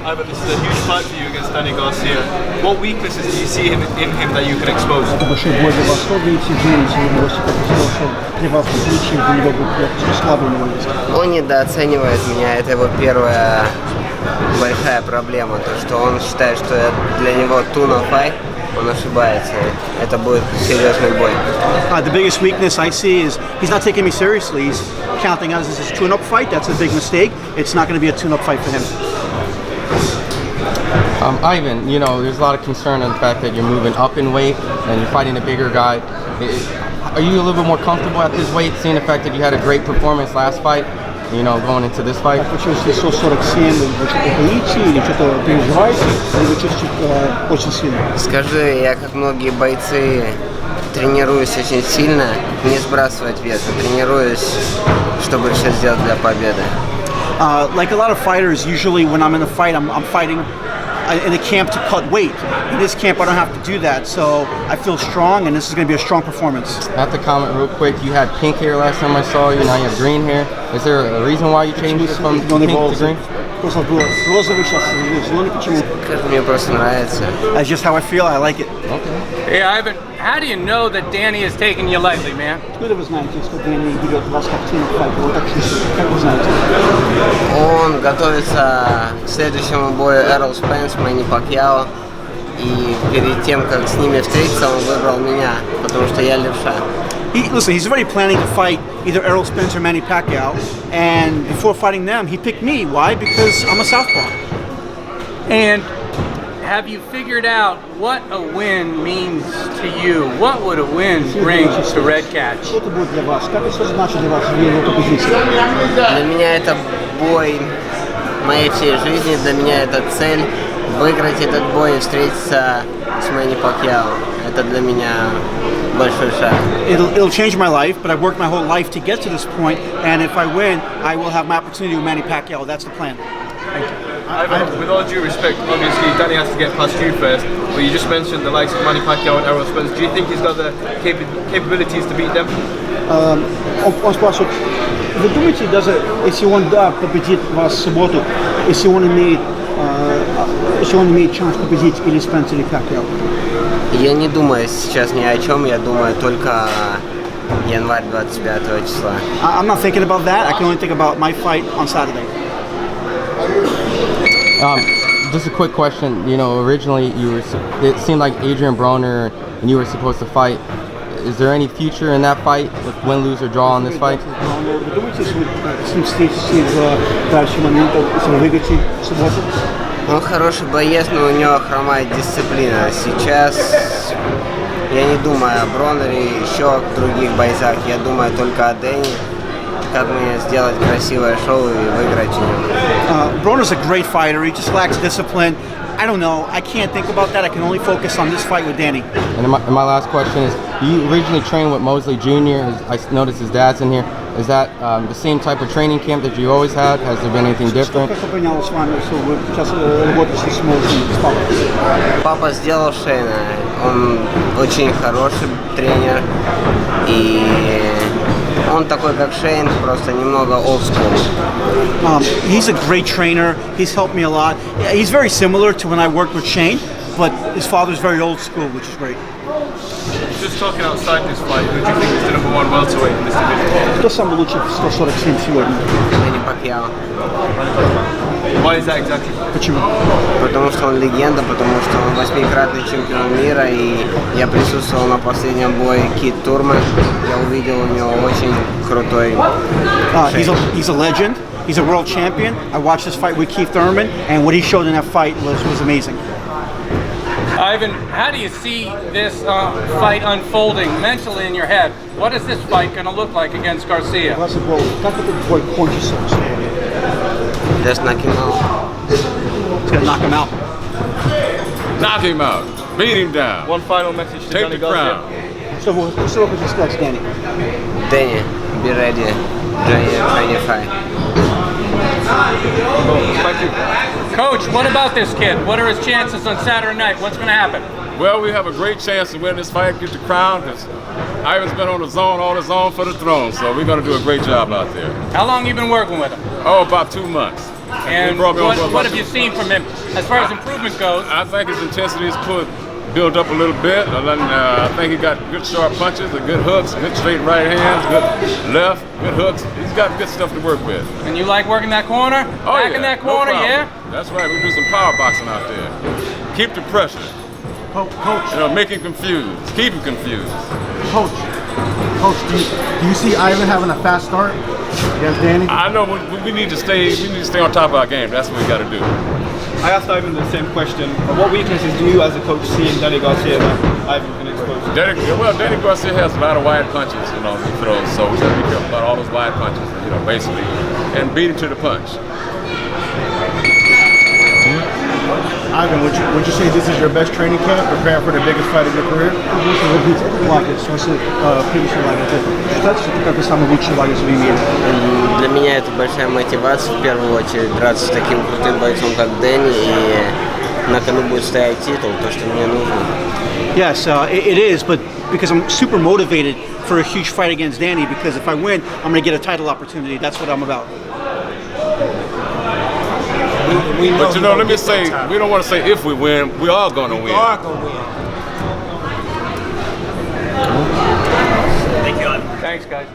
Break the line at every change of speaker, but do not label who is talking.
Ivan, this is a huge fight for you against Danny Garcia. What weaknesses do you see in him that you can expose?
Это большой бой для вас. Что видите в Дэне сегодня? Вы сказал, что для вас ничем для него будет слабый у него есть.
Он недооценивает меня. Это его первая большая проблема. То, что он считает, что для него tune-up fight. Он ошибается. Это будет серьезный бой.
The biggest weakness I see is he's not taking me seriously. He's counting us as a tune-up fight. That's a big mistake. It's not going to be a tune-up fight for him.
Ivan, you know, there's a lot of concern on the fact that you're moving up in weight and you're fighting a bigger guy. Are you a little bit more comfortable at this weight, seeing the fact that you had a great performance last fight, you know, going into this fight?
Почувствовали 147, вы что-то боитесь или что-то переживаете, или вы чувствуете очень сильно?
Скажи, я как многие бойцы тренируюсь очень сильно, не сбрасывать вес, тренируюсь, чтобы все сделать для победы.
Like a lot of fighters, usually when I'm in a fight, I'm fighting in a camp to cut weight. In this camp, I don't have to do that, so I feel strong, and this is going to be a strong performance.
I have to comment real quick. You had pink hair last time I saw you. Now you have green hair. Is there a reason why you changed it from pink to green?
Просто было розовый, сейчас зеленый. Почему?
Мне просто нравится.
That's just how I feel. I like it.
Okay.
Hey Ivan, how do you know that Danny is taking you lightly, man?
Откуда вы знаете, что Дэнни ведет вас как тим-файт? Вы так чувствуете? Как вы знаете?
Он готовится к следующему бою Эрл Спенс, Мэнни Пакьяо. И перед тем, как с ними встретиться, он выбрал меня, потому что я левша.
Listen, he's already planning to fight either Errol Spence or Manny Pacquiao, and before fighting them, he picked me. Why? Because I'm a southpaw.
And have you figured out what a win means to you? What would a win bring to Redkach?
Что это будет для вас? Как это значит для вас в его позиции?
Для меня это бой моей всей жизни, для меня это цель выиграть этот бой и встретиться с Мэнни Пакьяо. Это для меня большой шаг.
It'll change my life, but I've worked my whole life to get to this point, and if I win, I will have my opportunity with Manny Pacquiao. That's the plan. Thank you.
Ivan, with all due respect, obviously Danny has to get past you first, but you just mentioned the likes of Manny Pacquiao and Errol Spence. Do you think he's got the capabilities to beat them?
Он спрашивает, вы думаете, даже если он победит вас в субботу, если он имеет шанс победить или Спенс, или Пакьяо?
Я не думаю сейчас ни о чем, я думаю только январь 25 числа.
I'm not thinking about that. I can only think about my fight on Saturday.
Just a quick question. You know, originally it seemed like Adrian Broner and you were supposed to fight. Is there any future in that fight, with win, lose, or draw on this fight?
Вы думаете, что вы с ним встретитесь в дальше момента, если вы выиграете в субботу?
Он хороший боец, но у него хромает дисциплина. Сейчас я не думаю о Бронере и еще о других бойцах. Я думаю только о Дэнни. Как мне сделать красивое шоу и выиграть у него.
Broner's a great fighter. He just lacks discipline. I don't know. I can't think about that. I can only focus on this fight with Danny.
And my last question is, you originally trained with Mosley Jr. I noticed his dad's in here. Is that the same type of training camp that you always had? Has there been anything different?
Папа сделал Шейна. Он очень хороший тренер. И он такой, как Шейн, просто немного old school.
He's a great trainer. He's helped me a lot. Yeah, he's very similar to when I worked with Shane, but his father's very old school, which is great.
Just talking outside this fight, who do you think is the number one welterweight in this division?
Кто самый лучший в 147 сегодня?
Мэнни Пакьяо.
Why is that exactly?
Почему?
Потому что он легенда, потому что он 8-кратный чемпион мира, и я присутствовал на последнем бое Кит Турман. Я увидел у него очень крутой
He's a legend. He's a world champion. I watched this fight with Keith Thurman, and what he showed in that fight was amazing.
Ivan, how do you see this fight unfolding mentally in your head? What is this fight going to look like against Garcia?
Как этот бой кончится сегодня?
Just knock him out.
He's gonna knock him out.
Knock him out. Beat him down.
One final message to
Take
Danny
the
Garcia.
crown.
Что вы хотите сказать, Дэнни?
Danny, be ready. Join your fight.
Thank you.
Coach, what about this kid? What are his chances on Saturday night? What's going to happen?
Well, we have a great chance to win this fight, get the crown, because Ivan's been on the zone, all the zone for the throne, so we're going to do a great job out there.
How long you been working with him?
Oh, about 2 months.
And what have you seen from him as far as improvement goes?
I think his intensity is built up a little bit. I think he got good sharp punches, good hooks, good straight right hands, good left, good hooks. He's got good stuff to work with.
And you like working that corner?
Oh,
Back in that corner,
no
yeah?
That's right. We do some power boxing out there. Keep the pressure.
Coach.
You know, make him confused. Keep him confused.
Coach, do you see Ivan having a fast start against Danny?
I know we need to stay. On top of our game. That's what we got to do.
I asked Ivan the same question. What weaknesses do you, as a coach, see in Danny Garcia that Ivan can expose?
Danny Garcia has a lot of wide punches, you know, he throws. So we got to be careful about all those wide punches, you know, basically, and beat him to the punch.
Ivan, would you say this is your best training camp, preparing for the biggest fight of your career?
Для меня это большая мотивация, в первую очередь, драться с таким крутым бойцом, как Дэнни, и на кону будет стоять титул, то, что мне нужно.
Yes, it is, but because I'm super motivated for a huge fight against Danny, because if I win, I'm going to get a title opportunity. That's what I'm about.
But you know, let me say, we don't want to say if we win, we are going to win.
We are going to win.
Thanks, guys.